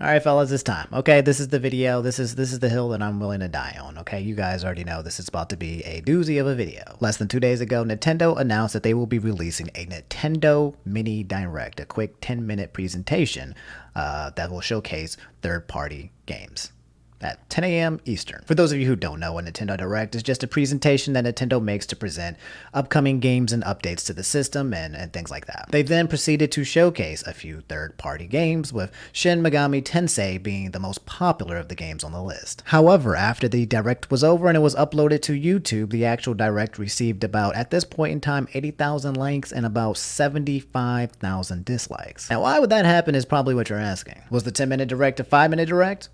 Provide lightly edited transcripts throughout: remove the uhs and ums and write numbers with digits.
All right, fellas, it's time. Okay, this is the video. This is the hill that I'm willing to die on. Okay, you guys already know this is about to be a doozy of a video. Less than 2 days ago, Nintendo announced that they will be releasing a Nintendo Mini Direct, a quick 10-minute presentation that will showcase third-party games at 10 a.m. Eastern. For those of you who don't know, a Nintendo Direct is just a presentation that Nintendo makes to present upcoming games and updates to the system and things like that. They then proceeded to showcase a few third-party games, with Shin Megami Tensei being the most popular of the games on the list. However, after the Direct was over and it was uploaded to YouTube, the actual Direct received about, at this point in time, 80,000 likes and about 75,000 dislikes. Now, why would that happen is probably what you're asking. Was the 10-minute Direct a 5-minute Direct?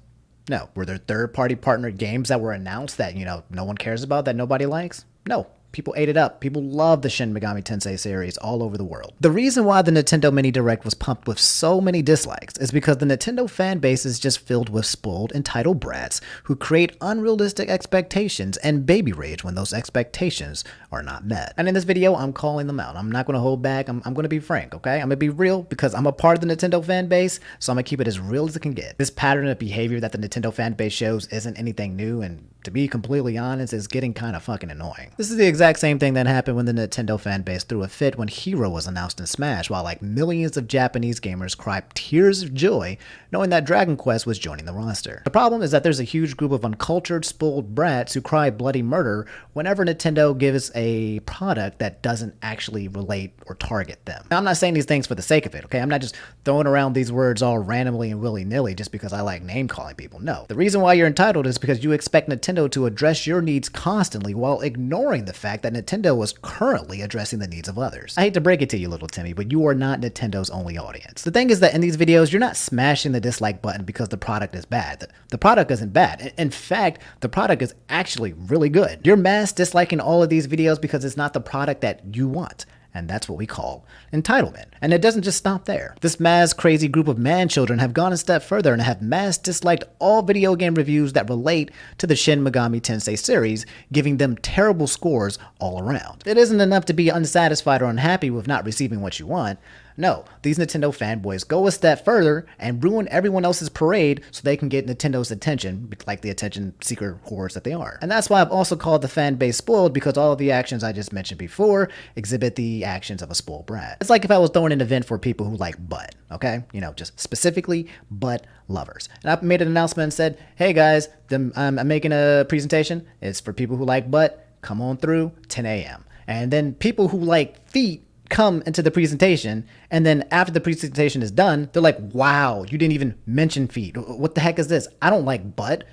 No. Were there third-party partner games that were announced that, no one cares about, that nobody likes? No. People ate it up. People love the Shin Megami Tensei series all over the world. The reason why the Nintendo Mini Direct was pumped with so many dislikes is because the Nintendo fan base is just filled with spoiled, entitled brats who create unrealistic expectations and baby rage when those expectations are not met. And in this video, I'm calling them out. I'm not going to hold back. I'm going to be frank, okay? I'm going to be real because I'm a part of the Nintendo fan base, so I'm going to keep it as real as it can get. This pattern of behavior that the Nintendo fan base shows isn't anything new, and to be completely honest, it's getting kind of fucking annoying. This is the exact same thing that happened when the Nintendo fanbase threw a fit when Hero was announced in Smash, while millions of Japanese gamers cried tears of joy knowing that Dragon Quest was joining the roster. The problem is that there's a huge group of uncultured, spoiled brats who cry bloody murder whenever Nintendo gives a product that doesn't actually relate or target them. Now, I'm not saying these things for the sake of it, okay? I'm not just throwing around these words all randomly and willy-nilly just because I like name-calling people. No. The reason why you're entitled is because you expect Nintendo to address your needs constantly while ignoring the fact that Nintendo was currently addressing the needs of others. I hate to break it to you, little Timmy, but you are not Nintendo's only audience. The thing is that in these videos, you're not smashing the dislike button because the product is bad. The product isn't bad. In fact, the product is actually really good. You're mass disliking all of these videos because it's not the product that you want. And that's what we call entitlement. And it doesn't just stop there. This mass crazy group of man-children have gone a step further and have mass disliked all video game reviews that relate to the Shin Megami Tensei series, giving them terrible scores all around. It isn't enough to be unsatisfied or unhappy with not receiving what you want. No, these Nintendo fanboys go a step further and ruin everyone else's parade so they can get Nintendo's attention, like the attention seeker whores that they are. And that's why I've also called the fan base spoiled, because all of the actions I just mentioned before exhibit the actions of a spoiled brat. It's like if I was throwing an event for people who like butt, okay? Just specifically butt lovers. And I made an announcement and said, hey guys, I'm making a presentation. It's for people who like butt. Come on through, 10 a.m. And then people who like feet come into the presentation, and then after the presentation is done, they're like, wow, you didn't even mention feet. What the heck is this? I don't like butt.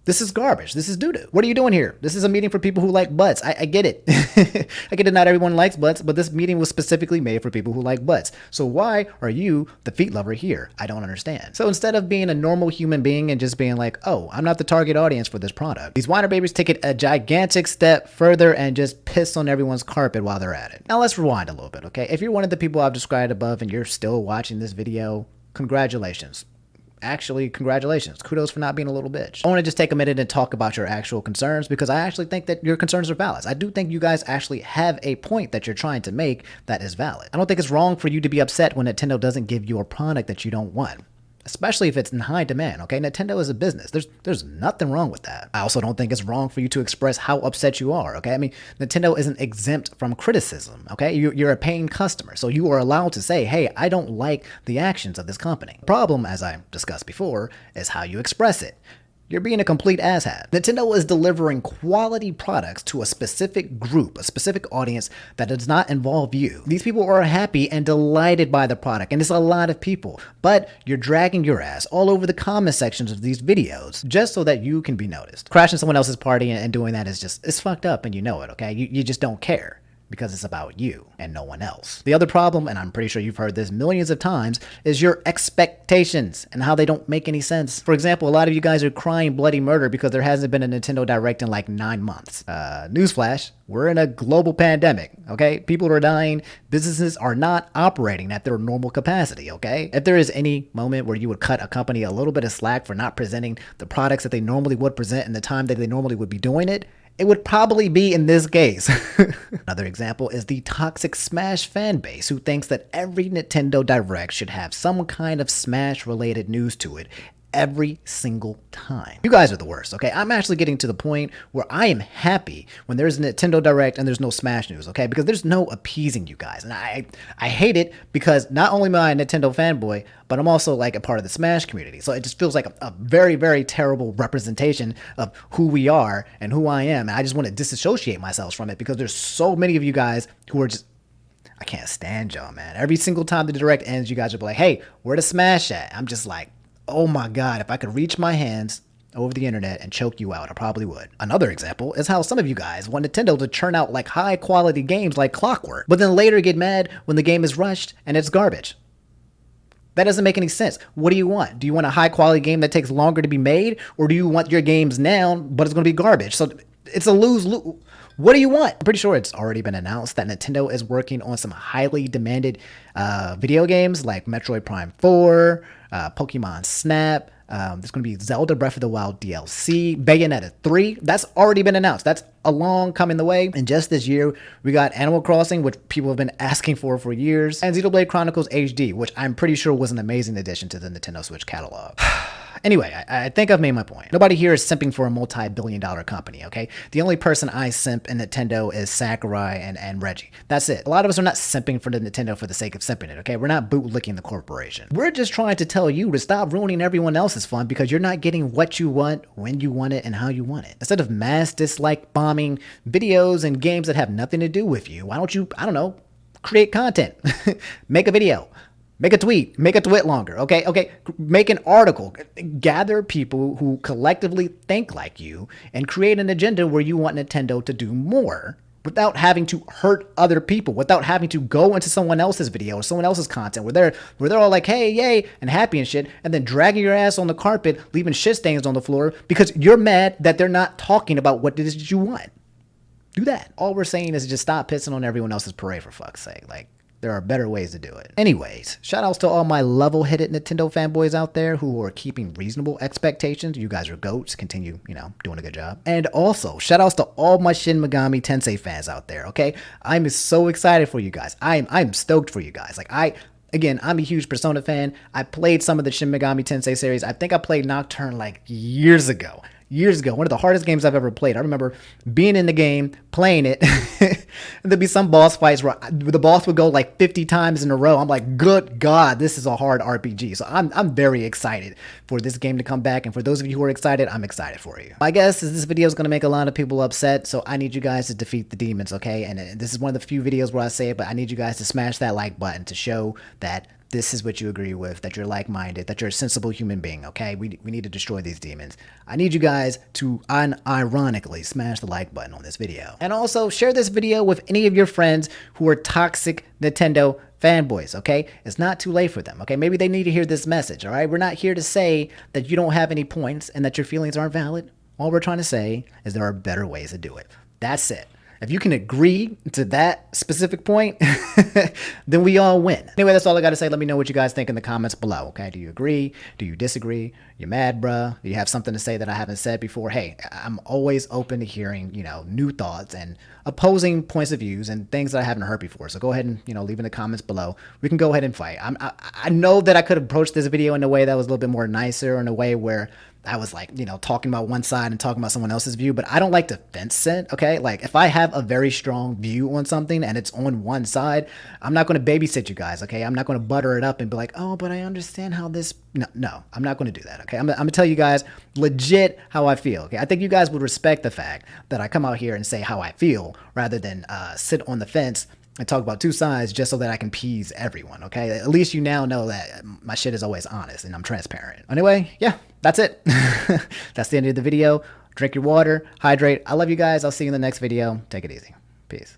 This is garbage. This is doo-doo. What are you doing here? This is a meeting for people who like butts. I get it. I get it, not everyone likes butts, but this meeting was specifically made for people who like butts. So why are you, the feet lover, here? I don't understand. So instead of being a normal human being and just being like, oh, I'm not the target audience for this product, these whiner babies take it a gigantic step further and just piss on everyone's carpet while they're at it. Now let's rewind a little bit, okay? If you're one of the people I've described above and you're still watching this video, congratulations. Actually, congratulations. Kudos for not being a little bitch. I want to just take a minute and talk about your actual concerns, because I actually think that your concerns are valid. I do think you guys actually have a point that you're trying to make that is valid. I don't think it's wrong for you to be upset when Nintendo doesn't give you a product that you don't want, especially if it's in high demand, okay? Nintendo is a business. There's nothing wrong with that. I also don't think it's wrong for you to express how upset you are, okay? I mean, Nintendo isn't exempt from criticism, okay? You're a paying customer, so you are allowed to say, hey, I don't like the actions of this company. The problem, as I discussed before, is how you express it. You're being a complete asshat. Nintendo is delivering quality products to a specific group, a specific audience that does not involve you. These people are happy and delighted by the product, and it's a lot of people. But you're dragging your ass all over the comment sections of these videos just so that you can be noticed. Crashing someone else's party and doing that is just, it's fucked up and you know it, okay? You just don't care, because it's about you and no one else. The other problem, and I'm pretty sure you've heard this millions of times, is your expectations and how they don't make any sense. For example, a lot of you guys are crying bloody murder because there hasn't been a Nintendo Direct in like 9 months. Newsflash, we're in a global pandemic, okay? People are dying. Businesses are not operating at their normal capacity, okay? If there is any moment where you would cut a company a little bit of slack for not presenting the products that they normally would present in the time that they normally would be doing it, it would probably be in this case. Another example is the toxic Smash fan base who thinks that every Nintendo Direct should have some kind of Smash related news to it every single time. You guys are the worst, okay? I'm actually getting to the point where I am happy when there's a Nintendo Direct and there's no Smash news, okay? Because there's no appeasing you guys. And I hate it because not only am I a Nintendo fanboy, but I'm also like a part of the Smash community. So it just feels like a very, very terrible representation of who we are and who I am. And I just want to disassociate myself from it because there's so many of you guys who are just, I can't stand y'all, man. Every single time the Direct ends, you guys will be like, hey, where the Smash at? I'm just like, oh my God, if I could reach my hands over the internet and choke you out, I probably would. Another example is how some of you guys want Nintendo to churn out like high quality games like clockwork, but then later get mad when the game is rushed and it's garbage. That doesn't make any sense. What do you want? Do you want a high quality game that takes longer to be made? Or do you want your games now, but it's going to be garbage? So it's a lose-lose. What do you want? I'm pretty sure it's already been announced that Nintendo is working on some highly demanded video games like Metroid Prime 4, Pokemon Snap. There's going to be Zelda Breath of the Wild DLC, Bayonetta 3. That's already been announced. That's a long coming the way. And just this year, we got Animal Crossing, which people have been asking for years, and Xenoblade Chronicles HD, which I'm pretty sure was an amazing addition to the Nintendo Switch catalog. Anyway, I think I've made my point. Nobody here is simping for a multi-billion-dollar company, okay? The only person I simp in Nintendo is Sakurai and Reggie. That's it. A lot of us are not simping for the Nintendo for the sake of simping it, okay? We're not bootlicking the corporation. We're just trying to tell you to stop ruining everyone else's fun because you're not getting what you want, when you want it, and how you want it. Instead of mass dislike bombing videos and games that have nothing to do with you, why don't you, I don't know, create content. Make a video. Make a tweet. Make a twit longer. Okay. Make an article. Gather people who collectively think like you and create an agenda where you want Nintendo to do more without having to hurt other people, without having to go into someone else's video or someone else's content where they're all like, hey, yay, and happy and shit, and then dragging your ass on the carpet, leaving shit stains on the floor because you're mad that they're not talking about what it is that you want. Do that. All we're saying is just stop pissing on everyone else's parade, for fuck's sake. Like, there are better ways to do it. Anyways, shout outs to all my level-headed Nintendo fanboys out there who are keeping reasonable expectations. You guys are goats. Continue, doing a good job. And also, shout outs to all my Shin Megami Tensei fans out there, okay? I'm so excited for you guys. I'm stoked for you guys. Like, Again, I'm a huge Persona fan. I played some of the Shin Megami Tensei series. I think I played Nocturne like years ago. One of the hardest games I've ever played. I remember being in the game, playing it, and there'd be some boss fights where the boss would go like 50 times in a row. I'm like, good God, this is a hard RPG. So I'm very excited for this game to come back. And for those of you who are excited, I'm excited for you. My guess is this video is going to make a lot of people upset. So I need you guys to defeat the demons, okay? And this is one of the few videos where I say it, but I need you guys to smash that like button to show that this is what you agree with, that you're like-minded, that you're a sensible human being, okay? We need to destroy these demons. I need you guys to unironically smash the like button on this video. And also, share this video with any of your friends who are toxic Nintendo fanboys, okay? It's not too late for them, okay? Maybe they need to hear this message, all right? We're not here to say that you don't have any points and that your feelings aren't valid. All we're trying to say is there are better ways to do it. That's it. If you can agree to that specific point, then we all win. Anyway, that's all I got to say. Let me know what you guys think in the comments below, okay? Do you agree? Do you disagree? You mad, bruh? Do you have something to say that I haven't said before? Hey, I'm always open to hearing, new thoughts and opposing points of views and things that I haven't heard before. So go ahead and, leave in the comments below. We can go ahead and fight. I know that I could approach this video in a way that was a little bit more nicer, in a way where I was like, talking about one side and talking about someone else's view, but I don't like to fence sit, okay? Like, if I have a very strong view on something and it's on one side, I'm not going to babysit you guys, okay? I'm not going to butter it up and be like, oh, but I understand how this... No, I'm not going to do that, okay? I'm going to tell you guys legit how I feel, okay? I think you guys would respect the fact that I come out here and say how I feel rather than sit on the fence and talk about two sides just so that I can appease everyone, okay? At least you now know that my shit is always honest and I'm transparent. Anyway, yeah, that's it. That's the end of the video. Drink your water, hydrate. I love you guys. I'll see you in the next video. Take it easy. Peace.